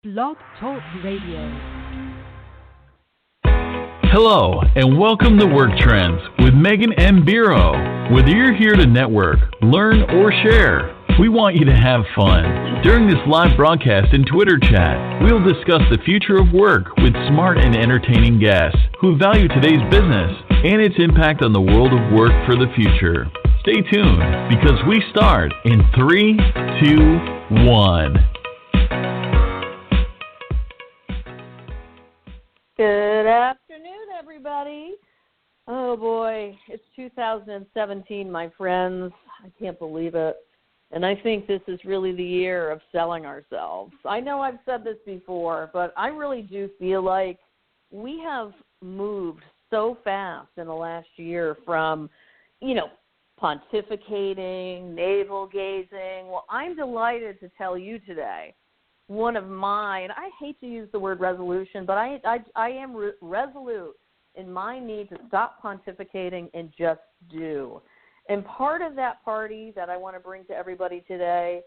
Blog Talk Radio. Hello, and welcome to Work Trends with Meghan M. Biro. Whether you're here to network, learn, or share, we want you to have fun. During this live broadcast and Twitter chat, we'll discuss the future of work with smart and entertaining guests who value today's business and its impact on the world of work for the future. Stay tuned, because we start in 3, 2, 1. Good afternoon, everybody. Oh, boy, it's 2017, my friends. I can't believe it. And I think this is really the year of selling ourselves. I know I've said this before, but I really do feel like we have moved so fast in the last year from, pontificating, navel-gazing. Well, I'm delighted to tell you today one of mine, I hate to use the word resolution, but I am resolute in my need to stop pontificating and just do. And part of that party that I want to bring to everybody today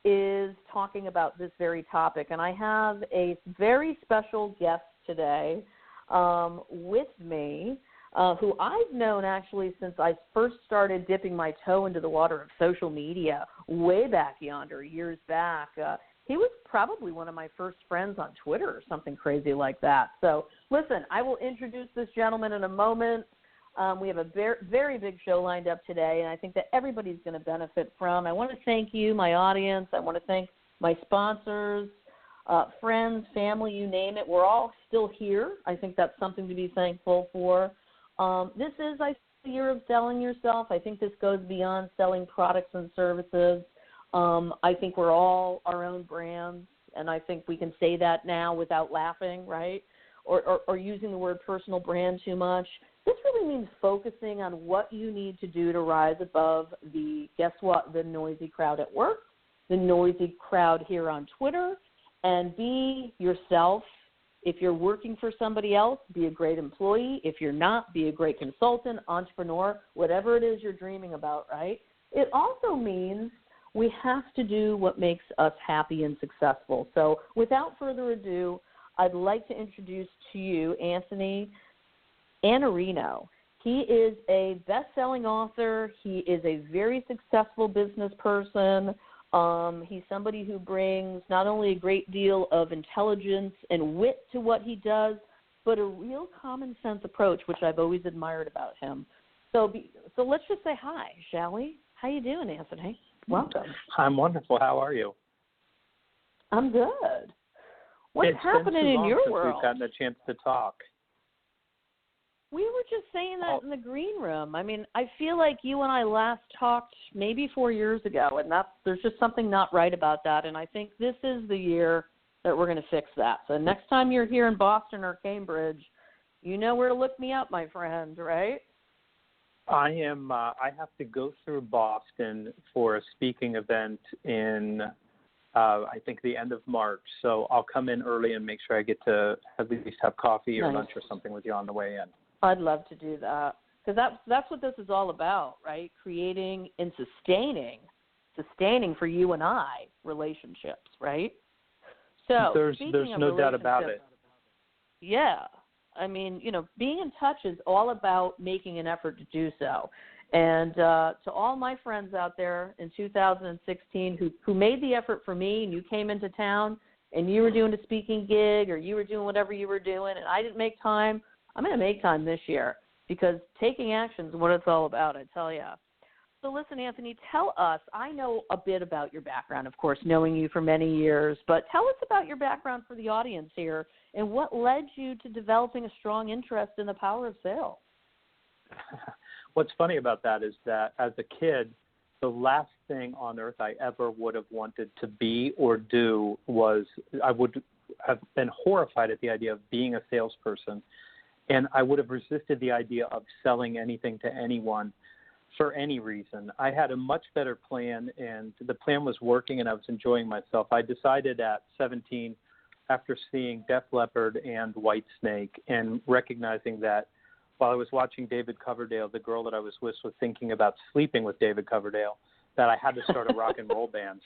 is talking about this very topic. And I have a very special guest today with me who I've known actually since I first started dipping my toe into the water of social media way back yonder, years back. He was probably one of my first friends on Twitter or something crazy like that. So, listen, I will introduce this gentleman in a moment. We have a very, very big show lined up today, and I think that everybody's going to benefit from. I want to thank you, my audience. I want to thank my sponsors, friends, family, you name it. We're all still here. I think that's something to be thankful for. This is, I think, the year of selling yourself. I think this goes beyond selling products and services. I think we're all our own brands, and I think we can say that now without laughing, right, or using the word personal brand too much. This really means focusing on what you need to do to rise above the noisy crowd at work, the noisy crowd here on Twitter, and be yourself. If you're working for somebody else, be a great employee. If you're not, be a great consultant, entrepreneur, whatever it is you're dreaming about, right? It also means we have to do what makes us happy and successful. So without further ado, I'd like to introduce to you Anthony Innarino. He is a best-selling author. He is a very successful business person. He's somebody who brings not only a great deal of intelligence and wit to what he does, but a real common sense approach, which I've always admired about him. So let's just say hi, shall we? How you doing, Anthony? Welcome. I'm wonderful. How are you? I'm good. What's happening in your world? We've gotten a chance to talk. We were just saying that in the green room. I mean, I feel like you and I last talked maybe 4 years ago, and there's just something not right about that. And I think this is the year that we're going to fix that. So next time you're here in Boston or Cambridge, you know where to look me up, my friend, right? I am. I have to go through Boston for a speaking event in, I think, the end of March. So I'll come in early and make sure I get to at least have coffee or lunch or something with you on the way in. I'd love to do that, because that's what this is all about, right? Creating and sustaining for you and I relationships, right? So there's no doubt about it. Yeah. I mean, being in touch is all about making an effort to do so. And to all my friends out there in 2016 who made the effort for me, and you came into town and you were doing a speaking gig or you were doing whatever you were doing and I didn't make time, I'm going to make time this year, because taking action is what it's all about, I tell you. So listen, Anthony, tell us, I know a bit about your background, of course, knowing you for many years, but tell us about your background for the audience here and what led you to developing a strong interest in the power of sales. What's funny about that is that as a kid, the last thing on earth I ever would have wanted to be or do was, I would have been horrified at the idea of being a salesperson, and I would have resisted the idea of selling anything to anyone for any reason. I had a much better plan, and the plan was working, and I was enjoying myself. I decided at 17, after seeing Def Leppard and Whitesnake, and recognizing that while I was watching David Coverdale, the girl that I was with was thinking about sleeping with David Coverdale, that I had to start a rock and roll band.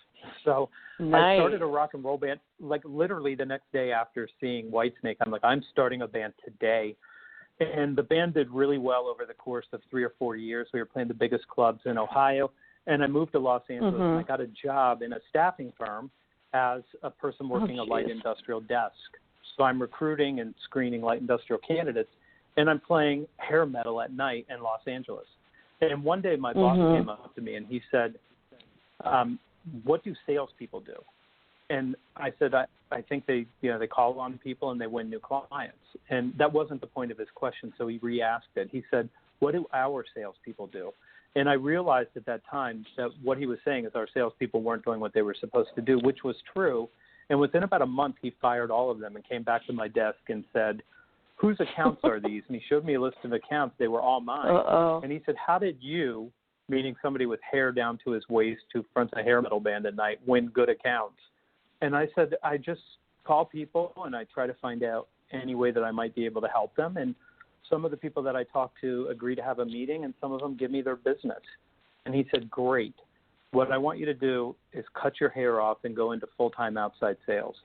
So Nice. I started a rock and roll band, like literally the next day after seeing Whitesnake. I'm like, I'm starting a band today. And the band did really well over the course of 3 or 4 years. We were playing the biggest clubs in Ohio. And I moved to Los Angeles, and I got a job in a staffing firm as a person working a light industrial desk. So I'm recruiting and screening light industrial candidates, and I'm playing hair metal at night in Los Angeles. And one day my boss came up to me, and he said, what do salespeople do? And I said, I think they call on people and they win new clients. And that wasn't the point of his question, so he re-asked it. He said, what do our salespeople do? And I realized at that time that what he was saying is our salespeople weren't doing what they were supposed to do, which was true. And within about a month, he fired all of them and came back to my desk and said, whose accounts are these? And he showed me a list of accounts. They were all mine. And he said, how did you, meaning somebody with hair down to his waist who fronts a hair metal band at night, win good accounts? And I said, I just call people and I try to find out any way that I might be able to help them. And some of the people that I talk to agree to have a meeting, and some of them give me their business. And he said, great. What I want you to do is cut your hair off and go into full-time outside sales.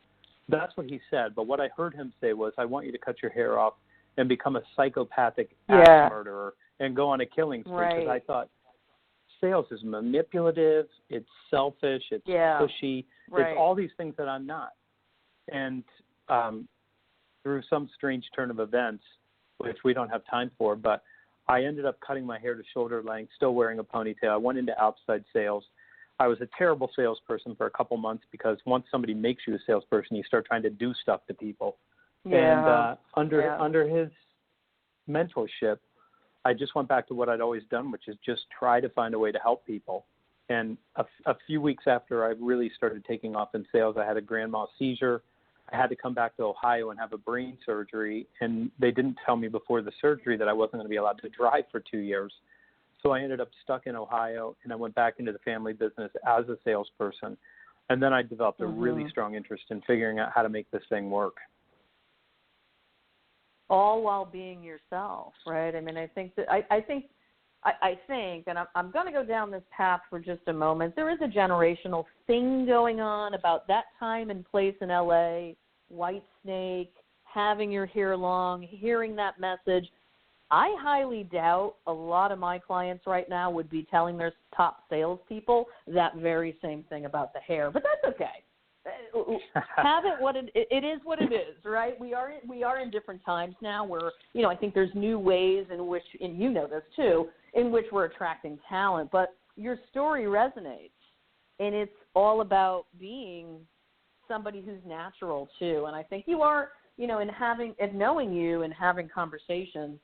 That's what he said. But what I heard him say was, I want you to cut your hair off and become a psychopathic axe murderer and go on a killing spree. Because I thought sales is manipulative, it's selfish, it's pushy, it's all these things that I'm not. And through some strange turn of events, which we don't have time for, but I ended up cutting my hair to shoulder length, still wearing a ponytail. I went into outside sales. I was a terrible salesperson for a couple months because once somebody makes you a salesperson, you start trying to do stuff to people. And under his mentorship, I just went back to what I'd always done, which is just try to find a way to help people. And a few weeks after I really started taking off in sales, I had a grand mal seizure. I had to come back to Ohio and have a brain surgery, and they didn't tell me before the surgery that I wasn't going to be allowed to drive for 2 years. So I ended up stuck in Ohio, and I went back into the family business as a salesperson. And then I developed a really strong interest in figuring out how to make this thing work. All while being yourself, right? I mean, I think, and I'm going to go down this path for just a moment. There is a generational thing going on about that time and place in LA, Whitesnake, having your hair long, hearing that message. I highly doubt a lot of my clients right now would be telling their top salespeople that very same thing about the hair, but that's okay. Have it what it is what it is, right? We are in different times now where, I think there's new ways in which, and you know this too, in which we're attracting talent, but your story resonates, and it's all about being somebody who's natural too. And I think you are, in knowing you and having conversations,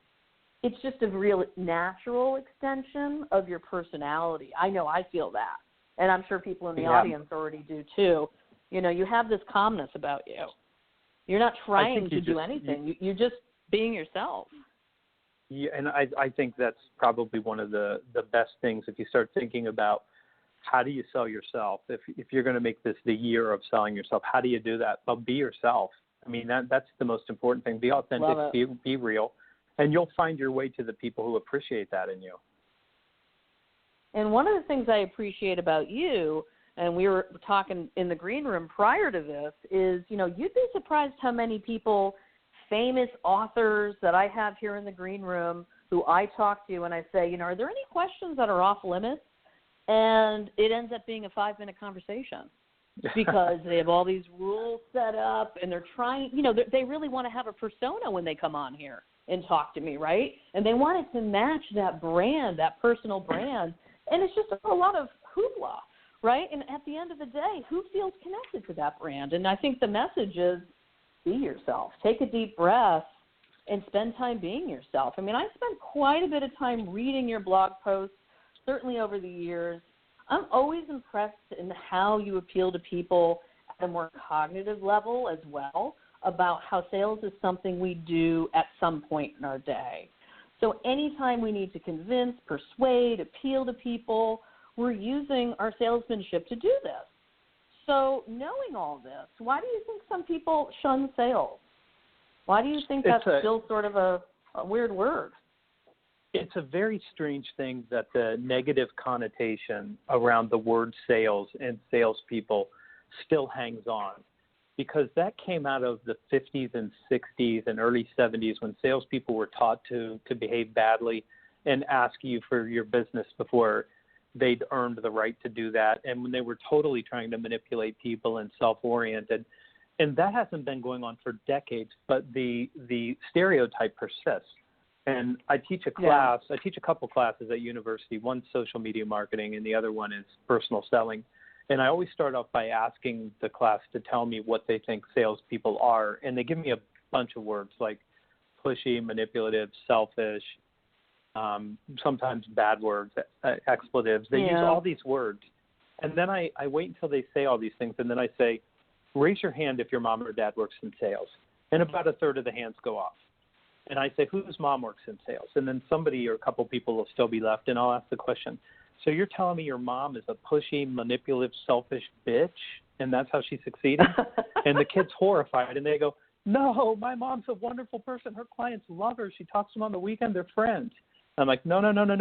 it's just a real natural extension of your personality. I know I feel that, and I'm sure people in the audience already do too. You have this calmness about you. You're not trying to do anything. You're just being yourself. Yeah, and I think that's probably one of the best things if you start thinking about how do you sell yourself. If you're going to make this the year of selling yourself, how do you do that? Well, be yourself. I mean, that's the most important thing. Be authentic, be real, and you'll find your way to the people who appreciate that in you. And one of the things I appreciate about you, and we were talking in the green room prior to this, is, you'd be surprised how many people, famous authors that I have here in the green room who I talk to and I say, are there any questions that are off limits? And it ends up being a 5-minute conversation because they have all these rules set up and they're trying, they really want to have a persona when they come on here and talk to me, right? And they want it to match that brand, that personal brand. And it's just a lot of hoopla. Right? And at the end of the day, who feels connected to that brand? And I think the message is be yourself. Take a deep breath and spend time being yourself. I mean, I spent quite a bit of time reading your blog posts, certainly over the years. I'm always impressed in how you appeal to people at a more cognitive level as well about how sales is something we do at some point in our day. So anytime we need to convince, persuade, appeal to people, we're using our salesmanship to do this. So knowing all this, why do you think some people shun sales? Why do you think that's still sort of a weird word? It's a very strange thing that the negative connotation around the word sales and salespeople still hangs on, because that came out of the 50s and 60s and early 70s when salespeople were taught to behave badly and ask you for your business before they'd earned the right to do that, and when they were totally trying to manipulate people and self-oriented. And that hasn't been going on for decades, but the stereotype persists. And I teach a class, I teach a couple classes at university. One's social media marketing and the other one is personal selling. And I always start off by asking the class to tell me what they think salespeople are. And they give me a bunch of words like pushy, manipulative, selfish, sometimes bad words, expletives. They use all these words. And then I wait until they say all these things. And then I say, raise your hand if your mom or dad works in sales. And about a third of the hands go off. And I say, whose mom works in sales? And then somebody or a couple people will still be left. And I'll ask the question, so you're telling me your mom is a pushy, manipulative, selfish bitch, and that's how she succeeded? And the kid's horrified, and they go, no, my mom's a wonderful person. Her clients love her. She talks to them on the weekend. They're friends. I'm like, no.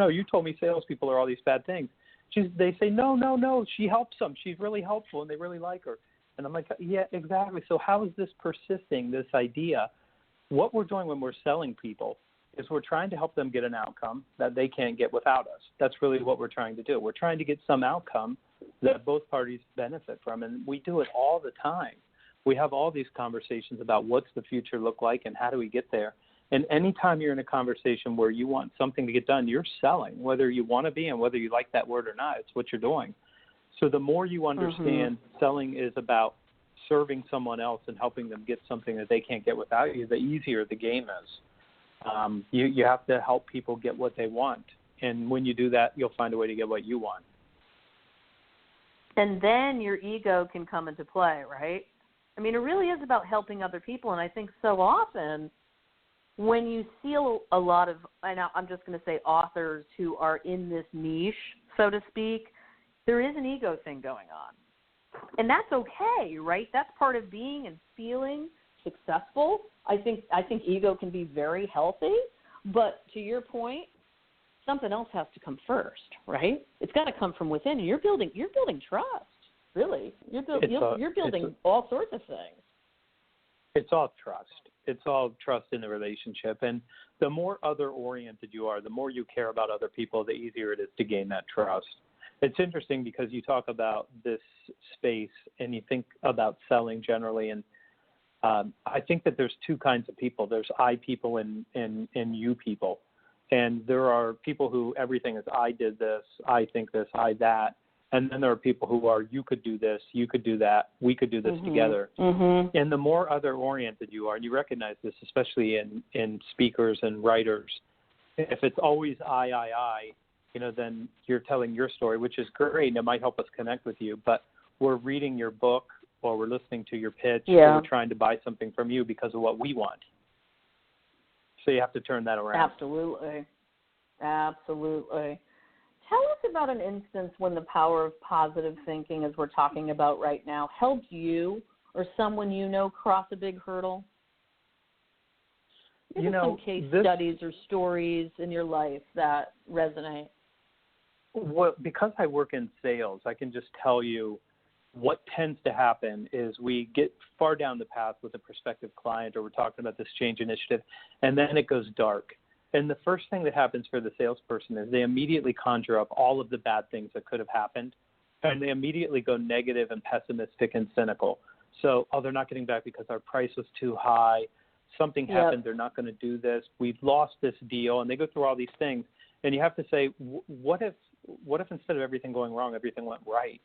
You told me salespeople are all these bad things. They say, no. She helps them. She's really helpful, and they really like her. And I'm like, yeah, exactly. So how is this persisting, this idea? What we're doing when we're selling people is we're trying to help them get an outcome that they can't get without us. That's really what we're trying to do. We're trying to get some outcome that both parties benefit from, and we do it all the time. We have all these conversations about what's the future look like and how do we get there. And anytime you're in a conversation where you want something to get done, you're selling, whether you want to be and whether you like that word or not. It's what you're doing. So the more you understand selling is about serving someone else and helping them get something that they can't get without you, the easier the game is. You have to help people get what they want. And when you do that, you'll find a way to get what you want. And then your ego can come into play, right? I mean, it really is about helping other people. And I think so often when you see a lot of, I'm just going to say authors who are in this niche, so to speak, there is an ego thing going on. And that's okay, right? That's part of being and feeling successful. I think ego can be very healthy, but to your point, something else has to come first, right? It's got to come from within. And you're building trust, really. You're building all sorts of things. It's all trust. It's all trust in the relationship. And the more other-oriented you are, the more you care about other people, the easier it is to gain that trust. It's interesting because you talk about this space and you think about selling generally, and I think that there's two kinds of people. There's I people and you people. And there are people who everything is I did this, I think this, I that. And then there are people who are you could do this, you could do that, we could do this together. And the more other-oriented you are, and you recognize this especially in speakers and writers, if it's always I, then you're telling your story, which is great, and it might help us connect with you, but we're reading your book or we're listening to your pitch or we're trying to buy something from you because of what we want. So you have to turn that around. Absolutely. Tell us about an instance when the power of positive thinking, as we're talking about right now, helped you or someone you know cross a big hurdle. Some case studies or stories in your life that resonate. Well, because I work in sales, I can just tell you what tends to happen is we get far down the path with a prospective client or we're talking about this change initiative, and then it goes dark. And the first thing that happens for the salesperson is they immediately conjure up all of the bad things that could have happened, and they immediately go negative and pessimistic and cynical. So, they're not getting back because our price was too high. Something happened. They're not going to do this. We've lost this deal. And they go through all these things. And you have to say, what if instead of everything going wrong, everything went right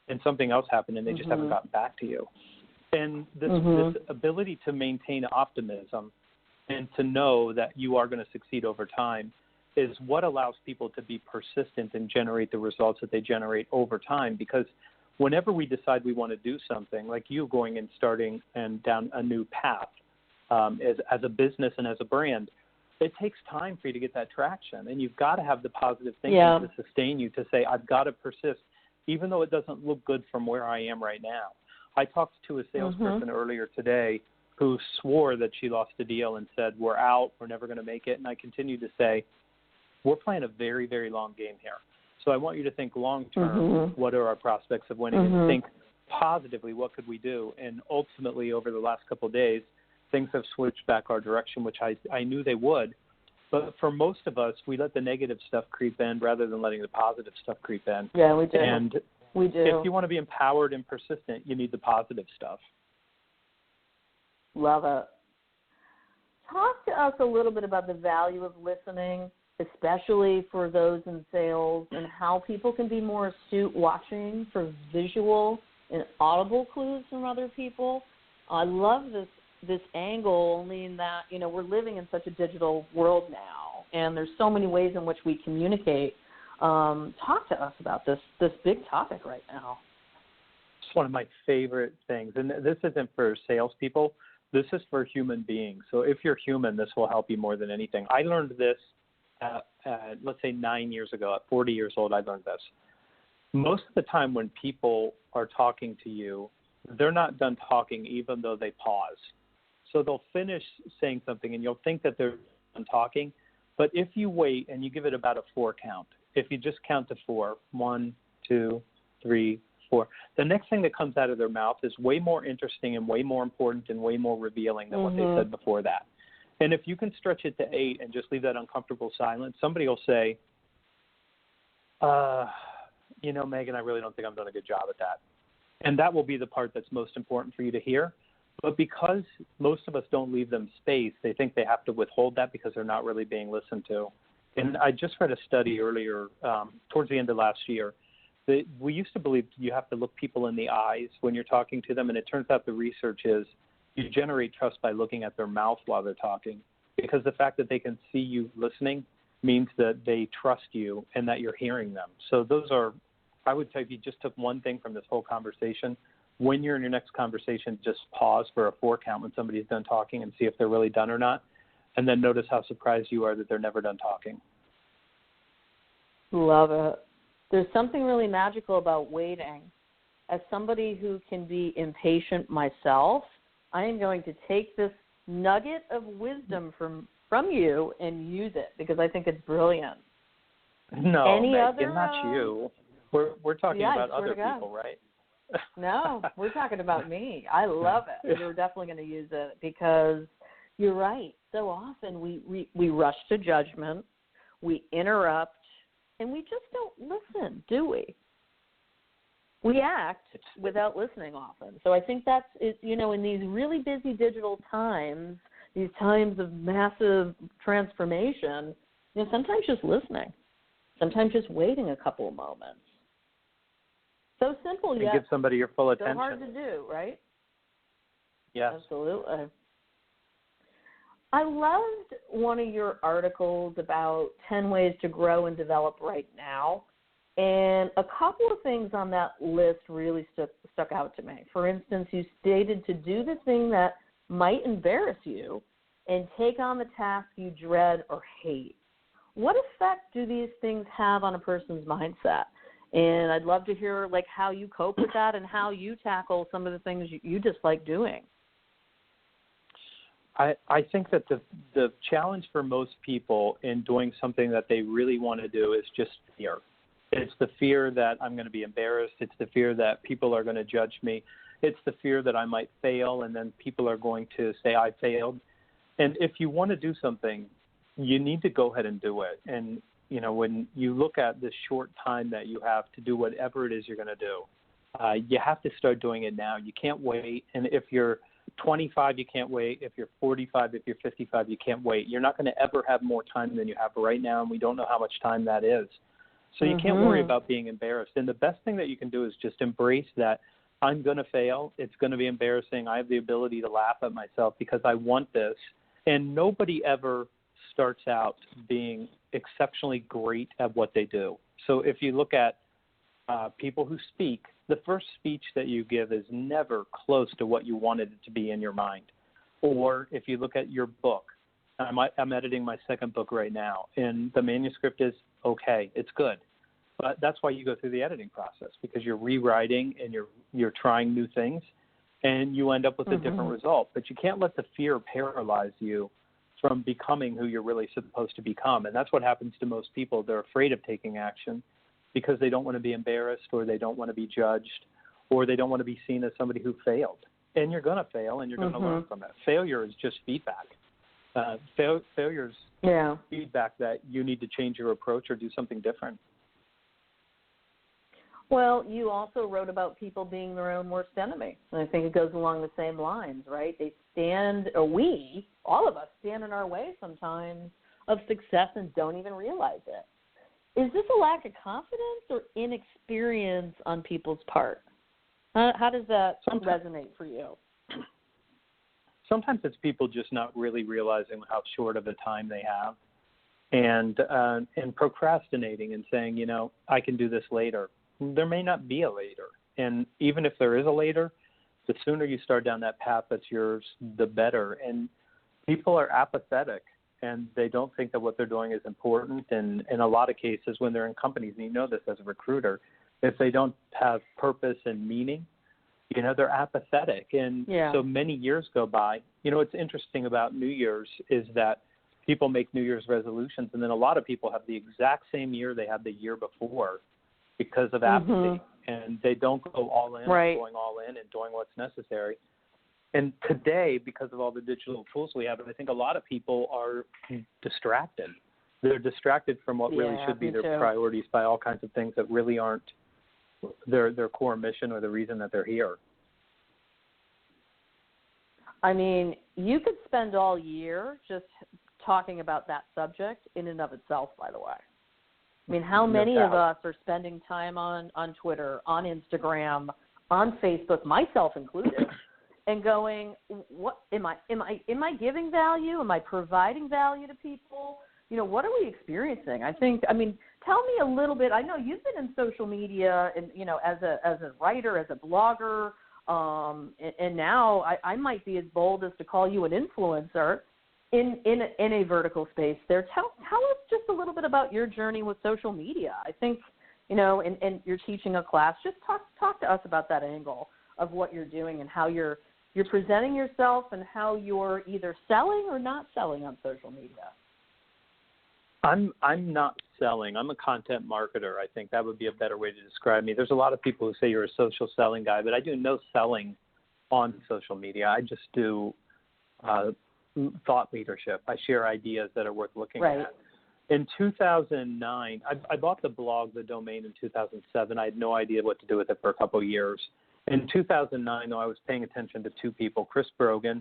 and something else happened and they just haven't gotten back to you? And this ability to maintain optimism and to know that you are going to succeed over time is what allows people to be persistent and generate the results that they generate over time. Because whenever we decide we want to do something, like you going and starting and down a new path as a business and as a brand, it takes time for you to get that traction. And you've got to have the positive thinking to sustain you to say, I've got to persist, even though it doesn't look good from where I am right now. I talked to a salesperson earlier today who swore that she lost a deal and said, we're out, we're never going to make it. And I continue to say, we're playing a very, very long game here. So I want you to think long term, what are our prospects of winning, and think positively, what could we do? And ultimately, over the last couple of days, things have switched back our direction, which I knew they would. But for most of us, we let the negative stuff creep in rather than letting the positive stuff creep in. Yeah, we do. And we do. if you want to be empowered and persistent, you need the positive stuff. Love it. Talk to us a little bit about the value of listening, especially for those in sales, and how people can be more astute watching for visual and audible clues from other people. I love this angle, only in that, you know, we're living in such a digital world now, and there's so many ways in which we communicate. Talk to us about this big topic right now. It's one of my favorite things, and this isn't for salespeople. This is for human beings. So if you're human, this will help you more than anything. I learned this, let's say 9 years ago. At 40 years old, I learned this. Most of the time when people are talking to you, they're not done talking even though they pause. So they'll finish saying something, and you'll think that they're done talking. But if you wait and you give it about a 4 count, if you just count to 4, 1, 2, 3, 4, the next thing that comes out of their mouth is way more interesting and way more important and way more revealing than what they said before that. And if you can stretch it to 8 and just leave that uncomfortable silence, somebody will say, you know, Megan, I really don't think I've done a good job at that. And that will be the part that's most important for you to hear. But because most of us don't leave them space, they think they have to withhold that because they're not really being listened to. And I just read a study earlier, towards the end of last year, that we used to believe you have to look people in the eyes when you're talking to them, and it turns out the research is you generate trust by looking at their mouth while they're talking, because the fact that they can see you listening means that they trust you and that you're hearing them. So those are, I would say, if you just took one thing from this whole conversation, when you're in your next conversation, just pause for a 4 count when somebody's done talking and see if they're really done or not, and then notice how surprised you are that they're never done talking. Love it. There's something really magical about waiting. As somebody who can be impatient myself, I am going to take this nugget of wisdom from you and use it because I think it's brilliant. No, Megan, not you. We're talking about other people, right? No, we're talking about me. I love it. We're definitely going to use it because you're right. So often we rush to judgment, we interrupt, and we just don't listen, do we? We act without listening often. So I think that's, you know, in these really busy digital times, these times of massive transformation, you know, sometimes just listening, sometimes just waiting a couple of moments. So simple, yet give somebody your full attention. So hard to do, right? Yes. Absolutely. I loved one of your articles about 10 ways to grow and develop right now. And a couple of things on that list really stuck out to me. For instance, you stated to do the thing that might embarrass you and take on the task you dread or hate. What effect do these things have on a person's mindset? And I'd love to hear like how you cope with that and how you tackle some of the things you dislike doing. I think that the challenge for most people in doing something that they really want to do is just fear. It's the fear that I'm going to be embarrassed. It's the fear that people are going to judge me. It's the fear that I might fail and then people are going to say I failed. And if you want to do something, you need to go ahead and do it. And, you know, when you look at the short time that you have to do whatever it is you're going to do, you have to start doing it now. You can't wait. And if you're 25, you can't wait. If you're 45, if you're 55, you can't wait. You're not going to ever have more time than you have right now, and we don't know how much time that is. So you can't worry about being embarrassed. And the best thing that you can do is just embrace that I'm going to fail. It's going to be embarrassing. I have the ability to laugh at myself because I want this. And nobody ever starts out being exceptionally great at what they do. So if you look at people who speak, the first speech that you give is never close to what you wanted it to be in your mind. Or if you look at your book, I'm editing my second book right now, and the manuscript is okay, it's good. But that's why you go through the editing process, because you're rewriting and you're trying new things, and you end up with a different result. But you can't let the fear paralyze you from becoming who you're really supposed to become. And that's what happens to most people. They're afraid of taking action because they don't want to be embarrassed, or they don't want to be judged, or they don't want to be seen as somebody who failed. And you're going to fail, and you're going to learn from it. Failure is just feedback. Failure is feedback that you need to change your approach or do something different. Well, you also wrote about people being their own worst enemy. And I think it goes along the same lines, right? They stand, or we, all of us, stand in our way sometimes of success and don't even realize it. Is this a lack of confidence or inexperience on people's part? How does that resonate for you? Sometimes it's people just not really realizing how short of a time they have, and procrastinating and saying, you know, I can do this later. There may not be a later. And even if there is a later, the sooner you start down that path that's yours, the better. And people are apathetic, and they don't think that what they're doing is important. And in a lot of cases, when they're in companies, and you know this as a recruiter, if they don't have purpose and meaning, you know, they're apathetic. And so many years go by. You know, what's interesting about New Year's is that people make New Year's resolutions, and then a lot of people have the exact same year they had the year before because of apathy. And they don't go all in, going all in and doing what's necessary. And today, because of all the digital tools we have, I think a lot of people are distracted. They're distracted from what really should be their priorities by all kinds of things that really aren't their core mission or the reason that they're here. I mean, you could spend all year just talking about that subject in and of itself, by the way. I mean, how many of us are spending time on Twitter, on Instagram, on Facebook, myself included, and going, what am I giving value? Am I providing value to people? You know, what are we experiencing? I mean, tell me a little bit. I know you've been in social media, and you know, as a writer, as a blogger, and now I might be as bold as to call you an influencer in a vertical space there. Tell us just a little bit about your journey with social media. I think, you know, and you're teaching a class. Just talk to us about that angle of what you're doing and how you're presenting yourself and how you're either selling or not selling on social media. I'm not selling. I'm a content marketer. I think that would be a better way to describe me. There's a lot of people who say you're a social selling guy, but I do no selling on social media. I just do thought leadership. I share ideas that are worth looking at. In 2009, I bought the blog, the domain, in 2007. I had no idea what to do with it for a couple of years. In 2009, though, I was paying attention to two people, Chris Brogan,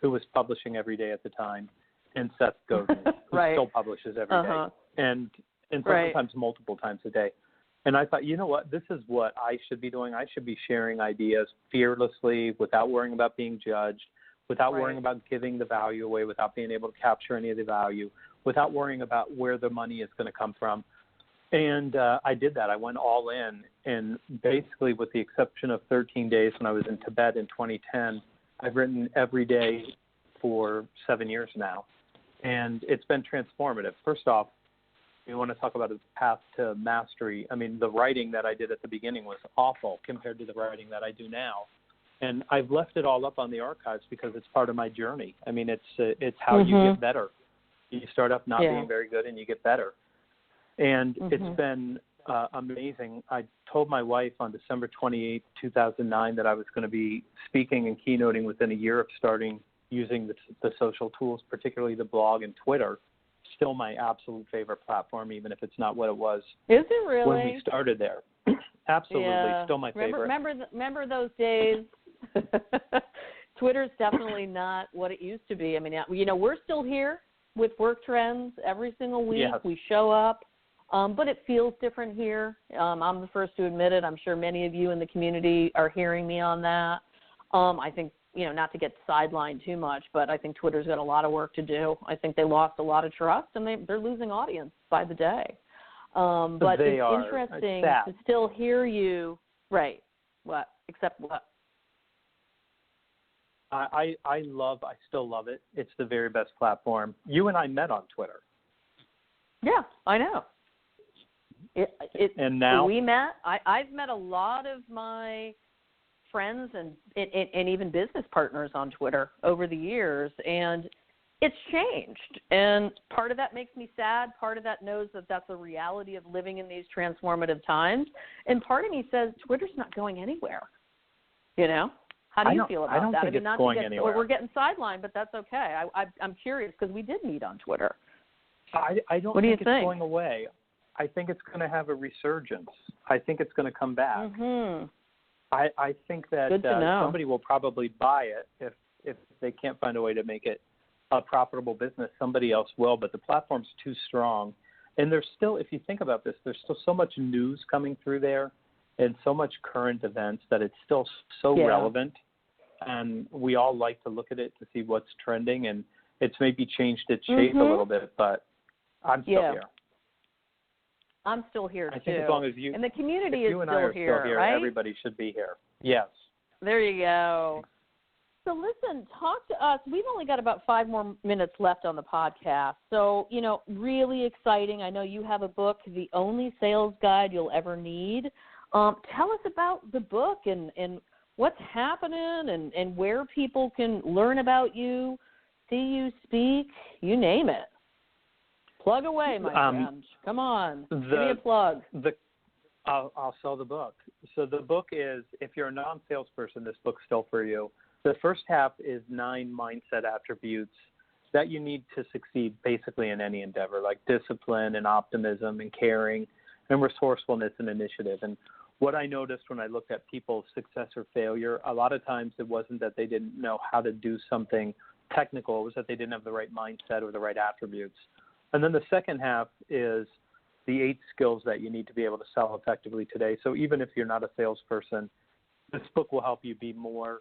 who was publishing every day at the time, and Seth Godin, who still publishes every day, and sometimes multiple times a day. And I thought, you know what, this is what I should be doing. I should be sharing ideas fearlessly without worrying about being judged, without worrying about giving the value away, without being able to capture any of the value, without worrying about where the money is going to come from. And I did that. I went all in. And basically, with the exception of 13 days when I was in Tibet in 2010, I've written every day for 7 years now. And it's been transformative. First off, you want to talk about a path to mastery. I mean, the writing that I did at the beginning was awful compared to the writing that I do now. And I've left it all up on the archives because it's part of my journey. I mean, it's how you get better. You start off not being very good and you get better. And it's been amazing. I told my wife on December 28, 2009 that I was going to be speaking and keynoting within a year of starting using the social tools, particularly the blog and Twitter. Still my absolute favorite platform, even if it's not what it was. Is it really? When we started there. Absolutely, still my favorite. Remember those days? Twitter's definitely not what it used to be. I mean, you know, we're still here with Work Trends every single week. Yes. We show up, but it feels different here. I'm the first to admit it. I'm sure many of you in the community are hearing me on that. I think, you know, not to get sidelined too much, but I think Twitter's got a lot of work to do. I think they lost a lot of trust, and they're losing audience by the day. But it's interesting to still hear you. Right. What? Except what? I still love it. It's the very best platform. You and I met on Twitter. Yeah, I know. And now we met. I've met a lot of my friends and even business partners on Twitter over the years, and it's changed. And part of that makes me sad. Part of that knows that that's a reality of living in these transformative times. And part of me says Twitter's not going anywhere. You know? How do you feel about that? I don't think it's going anywhere. We're getting sidelined, but that's okay. I'm curious because we did meet on Twitter. I don't think it's going away. I think it's going to have a resurgence. I think it's going to come back. Mm-hmm. I think that somebody will probably buy it if they can't find a way to make it a profitable business. Somebody else will, but the platform's too strong. And there's still, if you think about this, there's still so much news coming through there and so much current events that it's still so relevant. And we all like to look at it to see what's trending, and it's maybe changed its shape a little bit, but I'm still here. I'm still here, too. I think as long as you, and the community is still here, right? Everybody should be here. Yes. There you go. So listen, talk to us. We've only got about 5 more minutes left on the podcast. So, you know, really exciting. I know you have a book, The Only Sales Guide You'll Ever Need. Tell us about the book and what's happening and where people can learn about you, see you speak, you name it. Plug away, my friend. Come on. Give me a plug. I'll sell the book. So the book is, if you're a non-salesperson, this book's still for you. The first half is 9 mindset attributes that you need to succeed basically in any endeavor, like discipline and optimism and caring and resourcefulness and initiative. And what I noticed when I looked at people's success or failure, a lot of times it wasn't that they didn't know how to do something technical. It was that they didn't have the right mindset or the right attributes. And then the second half is the 8 skills that you need to be able to sell effectively today. So even if you're not a salesperson, this book will help you be more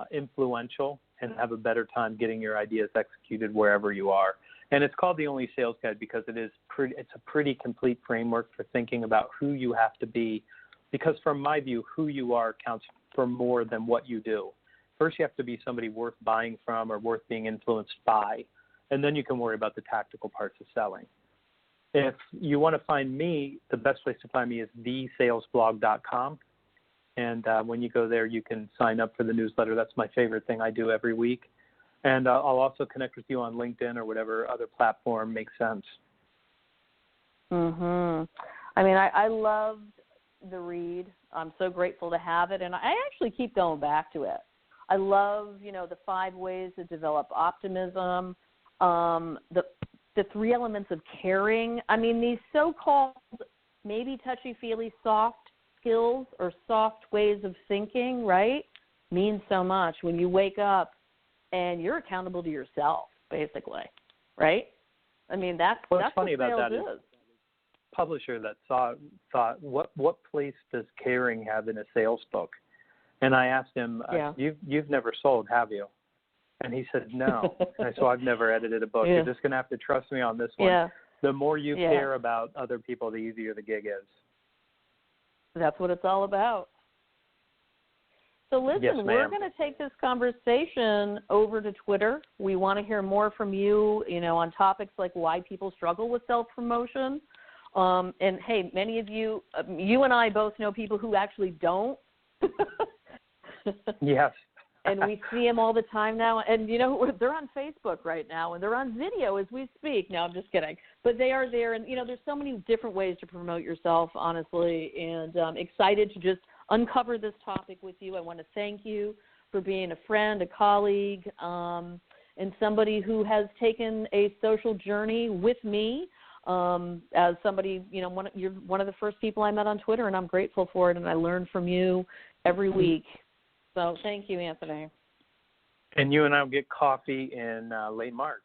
influential and have a better time getting your ideas executed wherever you are. And it's called The Only Sales Guide because it's a pretty complete framework for thinking about who you have to be. Because from my view, who you are counts for more than what you do. First, you have to be somebody worth buying from or worth being influenced by, and then you can worry about the tactical parts of selling. If you want to find me, the best place to find me is thesalesblog.com. And when you go there, you can sign up for the newsletter. That's my favorite thing I do every week. And I'll also connect with you on LinkedIn or whatever other platform makes sense. I mean, I loved the read. I'm so grateful to have it. And I actually keep going back to it. I love, the 5 ways to develop optimism, the 3 elements of caring. I mean, these so-called maybe touchy-feely soft skills or soft ways of thinking, right, mean so much when you wake up and you're accountable to yourself, basically, right? I mean, that's funny what about sales that is. Publisher that thought what place does caring have in a sales book? And I asked him, you've never sold, have you? And he said, no. And so I've never edited a book. You're just going to have to trust me on this one. Yeah. The more you care about other people, the easier the gig is. That's what it's all about. So listen, we're going to take this conversation over to Twitter. We want to hear more from you, on topics like why people struggle with self-promotion. And, hey, many of you, you and I both know people who actually don't. Yes. And we see them all the time now. And, they're on Facebook right now, and they're on video as we speak. No, I'm just kidding. But they are there. And, there's so many different ways to promote yourself, honestly. And I'm excited to just uncover this topic with you. I want to thank you for being a friend, a colleague, and somebody who has taken a social journey with me. As somebody, you're one of the first people I met on Twitter, and I'm grateful for it. And I learn from you every week. So thank you, Anthony. And you and I will get coffee in late March.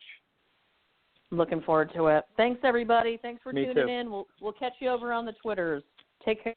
Looking forward to it. Thanks, everybody. Thanks for tuning too. in. We'll catch you over on the Twitters. Take care.